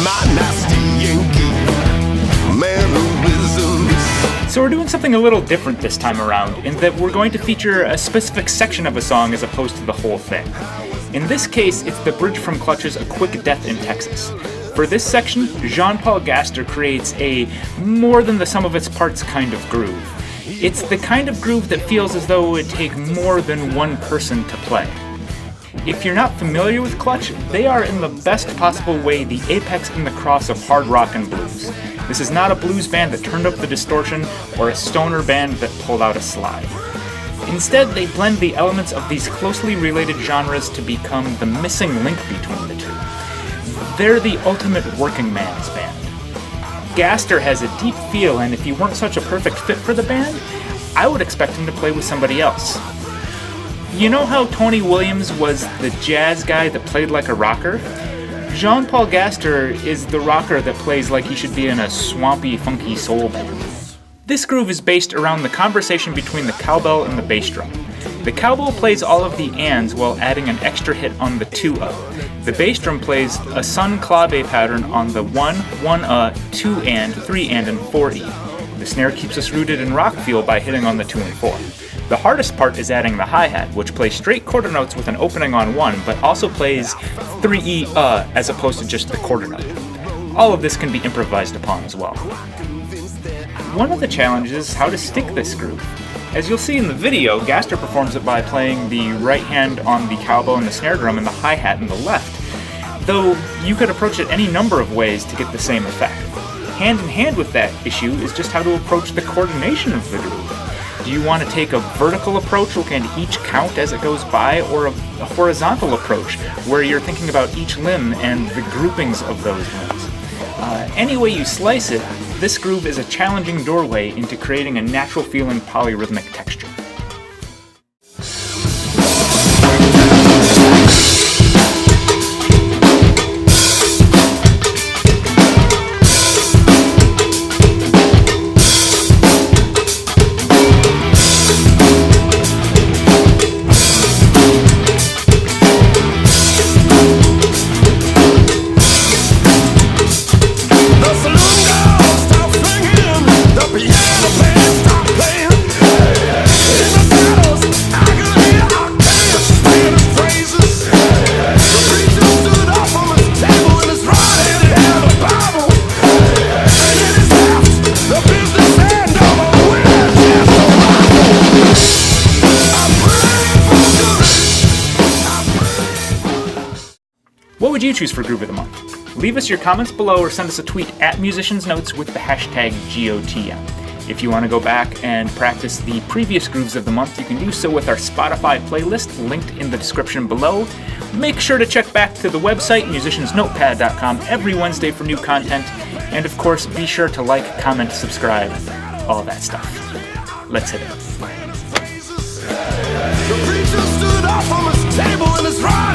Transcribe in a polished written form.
my nasty Yankee mannerisms. So we're doing something a little different this time around, in that we're going to feature a specific section of a song as opposed to the whole thing. In this case, it's the bridge from Clutch's A Quick Death in Texas. For this section, Jean-Paul Gaster creates a more than the sum of its parts kind of groove. It's the kind of groove that feels as though it would take more than one person to play. If you're not familiar with Clutch, they are in the best possible way the apex and the cross of hard rock and blues. This is not a blues band that turned up the distortion or a stoner band that pulled out a slide. Instead, they blend the elements of these closely related genres to become the missing link between the two. They're the ultimate working man's band. Gaster has a deep feel, and if he weren't such a perfect fit for the band, I would expect him to play with somebody else. You know how Tony Williams was the jazz guy that played like a rocker? Jean-Paul Gaster is the rocker that plays like he should be in a swampy, funky soul band. This groove is based around the conversation between the cowbell and the bass drum. The cowbell plays all of the ands while adding an extra hit on the 2-uh. The bass drum plays a sun clave pattern on the 1, 1-uh, 2-and, 3-and, and 4-e. The snare keeps us rooted in rock feel by hitting on the 2 and 4. The hardest part is adding the hi-hat, which plays straight quarter notes with an opening on 1, but also plays 3-e, as opposed to just the quarter note. All of this can be improvised upon as well. One of the challenges is how to stick this groove. As you'll see in the video, Gaster performs it by playing the right hand on the cowbell and the snare drum and the hi-hat in the left, though you could approach it any number of ways to get the same effect. Hand in hand with that issue is just how to approach the coordination of the groove. Do you want to take a vertical approach looking at each count as it goes by, or a horizontal approach where you're thinking about each limb and the groupings of those limbs? Any way you slice it, this groove is a challenging doorway into creating a natural feeling polyrhythmic texture. What would you choose for Groove of the Month? Leave us your comments below or send us a tweet at MusiciansNotes with the hashtag GOTM. If you want to go back and practice the previous Grooves of the Month, you can do so with our Spotify playlist linked in the description below. Make sure to check back to the website, musiciansnotepad.com, every Wednesday for new content. And of course, be sure to like, comment, subscribe, all that stuff. Let's hit it. The preacher stood up from his table in his right.